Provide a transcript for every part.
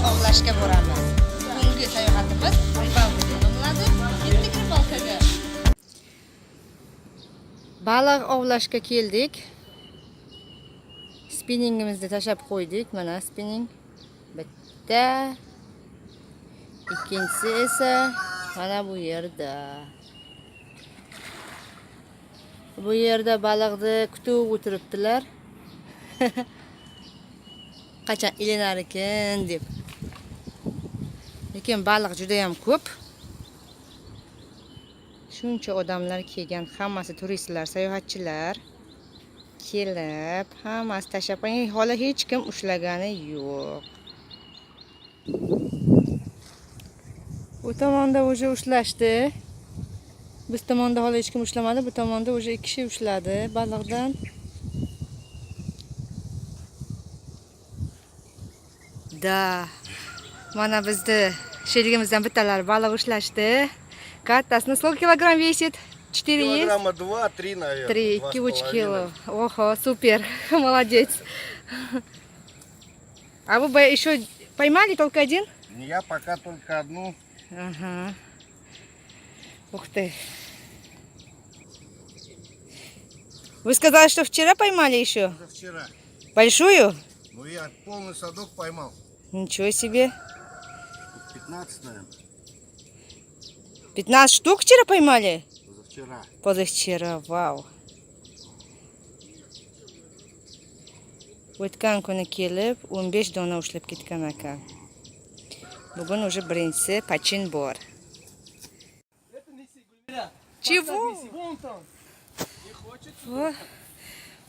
ovlashga boramiz. Bugungi sayohatimiz Ribalka nomlanadi. Ketdik Ribalkaga. Baliq ovlashga keldik. Spinningimizni tashab qo'ydik. Mana spinning bitta. Ikkinchisi esa mana bu yerda. Bu yerda baliqni kutib o'tiribdilar. Qachon ilinar ekan deb. Lekin baliq juda ham ko'p. Shuncha odamlar kelgan, hammasi turistlar, sayohatchilar kelib, hammasi tashab qo'ygan, hali hech kim ushlagani yo'q. Bu tomonda o'sha ushlashdi. Biz tomonda hali hech kim ushlamadi, bu tomonda o'sha 2 kishi ushladi baliqdan. Da. Mana bizni sherigimizdan bittalar baliq ushlashdi. Kattасini сколько килограмм весит? 4 есть? Килограмма 2-3, наверное. 3, 2,5 кило. Ого, супер, молодец. А вы еще поймали только один? Я пока только одну. Ага. Ух ты. Вы сказали, что вчера поймали еще? Вчера. Большую? Ну я полный садок поймал. Ничего себе. 15, наверное. 15 штук вчера поймали? Позавчера. Позавчера, вау. O'tgan kuni kelib 15 dona ushlab ketgan ekan. Bugun уже birinchisi pachin bor. Чего?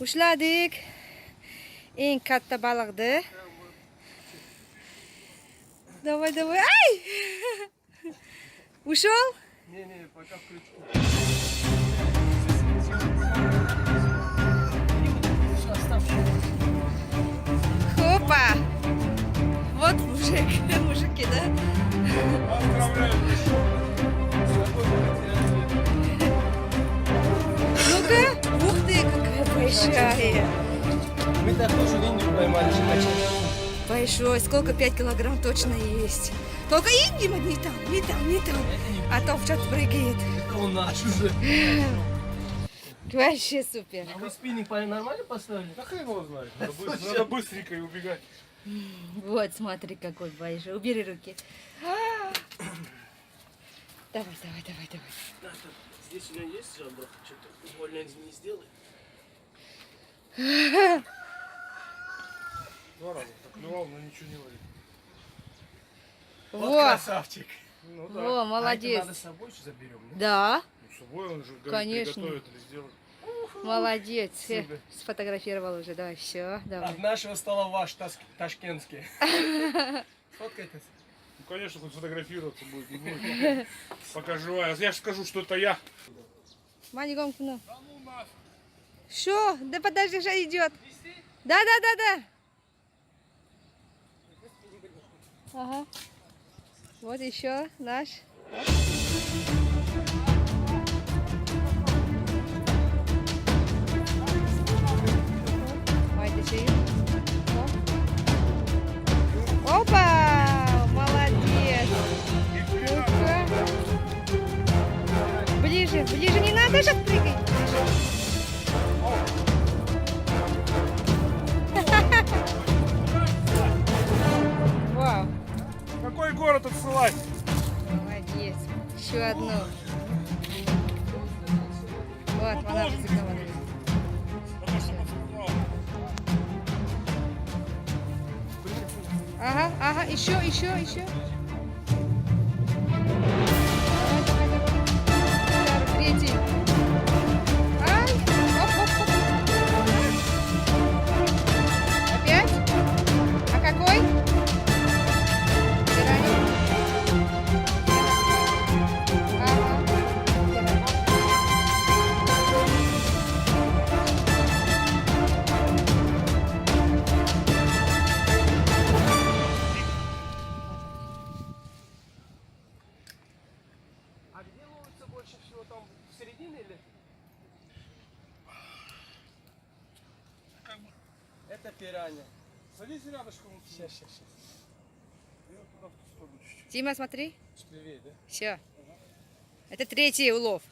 Ushladik. Eng katta baliqdi. Давай, давай. Ай! Ушел? Не, пока в крючку. Хопа! Вот мужик, мужики, да? Ну-ка, ух ты, какая большая. Мы так тоже деньги поймали, Большой, сколько? 5 килограмм точно есть. Только иди, не там, не там, не там. А то в чат прыгает. Это у нас уже. Вообще супер. А вы спиннинг нормально поставили? Да хрен его знает. Надо быстренько убегать. Вот, смотри, какой большой. Убери руки. Давай, давай, давай, давай. Да, здесь у меня есть жабра. Что-то больно не сделай. 2 раза поклевал, но ничего не ловит. Вот Во, красавчик. Ну во, А это молодец. надо с собой заберем. Да, Ну, с собой он же говорит, Конечно. приготовит или сделает. молодец. Супер. Сфотографировал уже, давай, все, давай. От нашего стола ваш ташкентский. Сфоткайтесь. Ну, конечно, хоть фотографироваться будет, не будет. Пока живая. Я же скажу, что это я. Мани гомкну. Что? Да подожди, же идет. Да, да, да, да. Ага. Вот еще наш. Опа! Молодец! Ну-ка. Ближе, ближе, не надо же прыгать. Вау, Какой город отсылать? молодец. Еще одну. Вот, она ризиковала. Ага, ага, еще, еще, еще. Давай, давай, давай. Второй, третий. Ай, оп, оп, оп. Опять? А какой? Пиранья. Ага. А где ловится больше всего? Там в середине или? Это пиранья. Садись рядышком. Сейчас. Дима, смотри. Левее, да? Все. Это третий улов.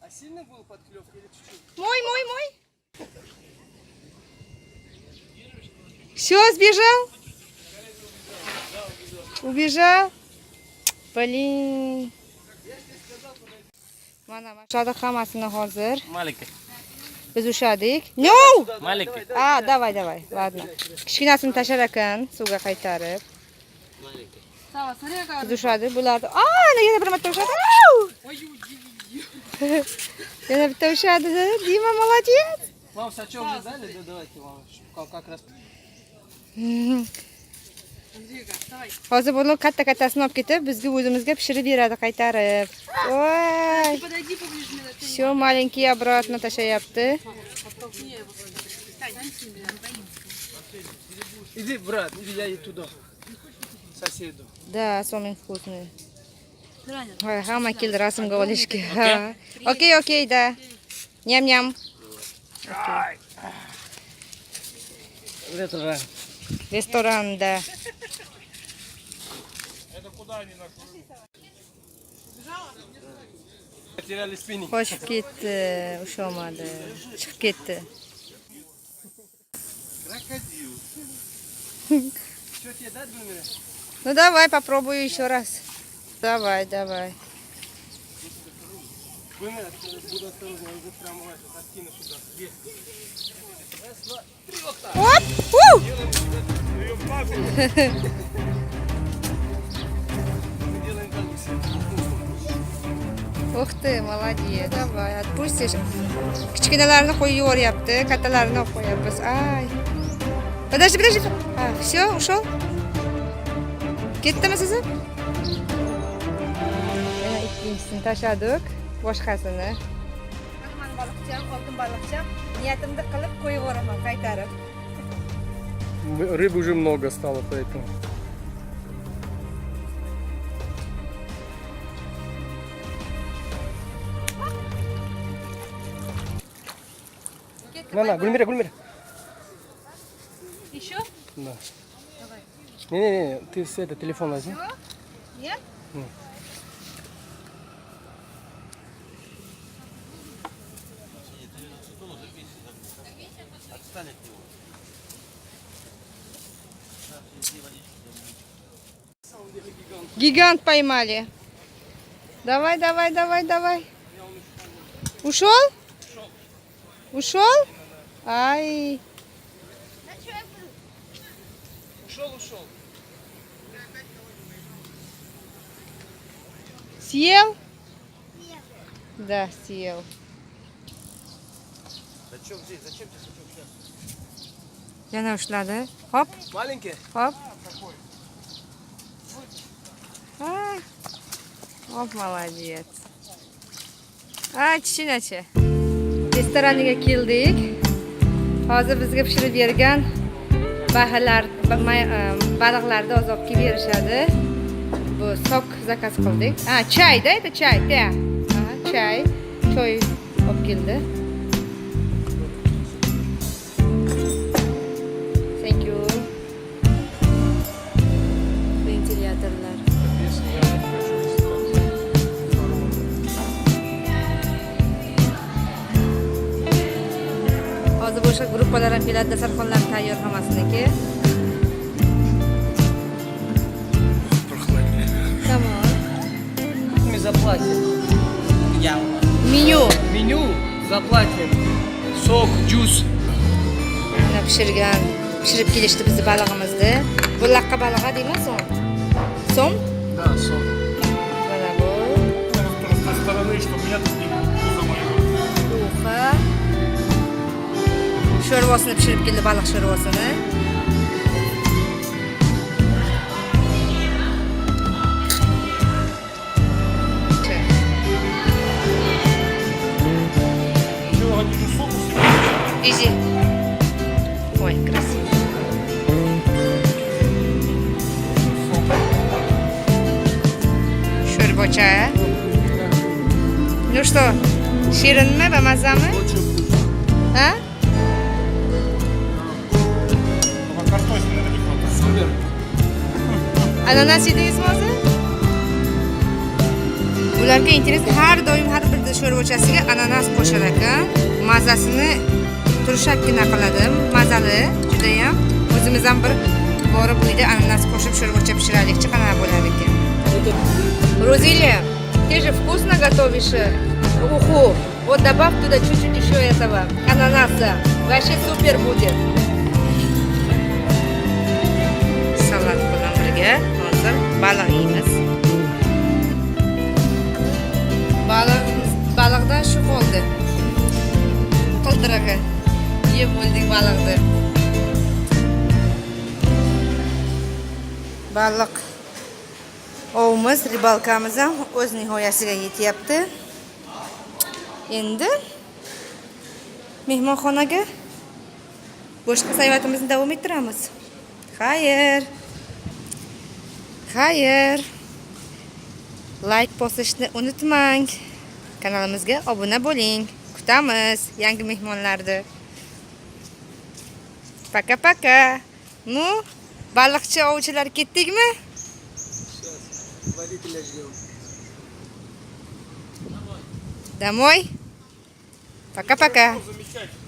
А сильно был подклев или чуть-чуть? Мой. Все, сбежал? Убежал? Блин. Mana mashada hammasini hozir Malika. biz ushadik. No! Malika. Давай. Ладно. Kichkinasini tashlar ekan suvga qaytarib. Malika. Biz ushadik. Bularni yana bir marta ushadi. Yana bitta ushadi. Dima молодец. Вам сачок же дали? Да, давайте вам. Как раз. Hozir buni katta-kattasini olib ketib, bizga o'zimizga pishirib beradi qaytarib. Voy! Всё, маленький обратно tashlayapti. Иди, брат, иди, я и туда. Соседу. Да, самый вкусный. Voy, hamma keldi rasmga olishga. Ha. Okey, да. Ням-ням. Это Restoranda. Это куда они нашу рыбу? потеряли спиннинг. Qochib ketdi, ushamadi. Chiqib ketdi. Крокодил. Что тебе дать, Бумера? Ну давай, попробую еще раз. Давай. Бумера, буду осторожно, он будет прямо откину сюда. Вверх. Раз, два, три, вот так. Оп! Ее в пазу. Мы делаем так все. Ух ты, молодец. Давай, отпустишь. Kichkinalarni qo'yib yuboryapti, kattalarini olib qo'yapmiz. Ay. Подожди. Все, ушел. Ketdimi sizni? Yana ikkinchisini tashladik, boshqasini. Mana baliqcham, oltin baliqcham. Niyatimni qilib qo'yib yuboraman qaytarib. Рыбы уже много стало, поэтому. На, Гульмира. Еще? Да. Не, ты с этого телефон возьми. Нет? Гигант поймали. Давай. Ушел? Ай. Ушел. Съел? Да, съел. Зачем здесь? Зачем тебе сачок сейчас? Yana ushladi. Hop. Маленький? Hop. Hop, молодец. Kichkinachi. Restoraniga keldik. Hozir bizga pishirib bergan baliqlarni azobga berishadi. Bu sok zakaz qildik. Чай-da, это чай, да. Чай. Choy olib keldi. Thank you. Ventilyatorlar. Hozir boshqa gruppalar ham keladi, dasturxonlar tayyor hammasiniki. Tamam. Мы заплатим. Menyu. Меню заплатим. Сок, джус. Mana pishirib kelishdi bizni balig'imizni. Bu laqqa balig'i deymi so'm? So'm? Да, сок. Mana bu С той стороны, чтобы меня тут не пузо моего. uxa. Sho'rvasini pishirib keldi, baliq sho'rvasini. Чего хотите соус? Изи. Ой, красиво. Sho'rbocha. Ну что, shirinmi, bamazami? Очень вкусно. Ha? Картофеля не хватает. Супер. Ananas yedingizmi hozir? Ularga interes har doim har bir sho'rvachasiga ananas qo'shar ekan. Mazasini turshakgina qiladi. Mazali juda ham. O'zimiz ham bir borib uyda ananas qo'shib sho'rvacha pishiraylikchi qanaqa bo'lar ekan. Розилия, ты же вкусно готовишь уху. Вот добавь туда чуть-чуть еще этого ананаса. Вообще супер будет. Salat bilan birga hozir baliq yeymiz. Baliqdan shu qoldi. Qildirig'i. Yeb bo'ldik baliqni. Baliq ovimiz, ribalkamiz ham o'z nihoyasiga yetyapti. Endi mehmonxonaga boshqa sayohatimizni davom ettiramiz. Xayr. Xayr. Like bosishni unutmang. Kanalimizga obuna bo'ling. Kutamiz yangi mehmonlarni. Paka-paka. Nu, baliqchi ovchilar ketdikmi? Водителя ждем. Домой. Пока-пока. Замечательно.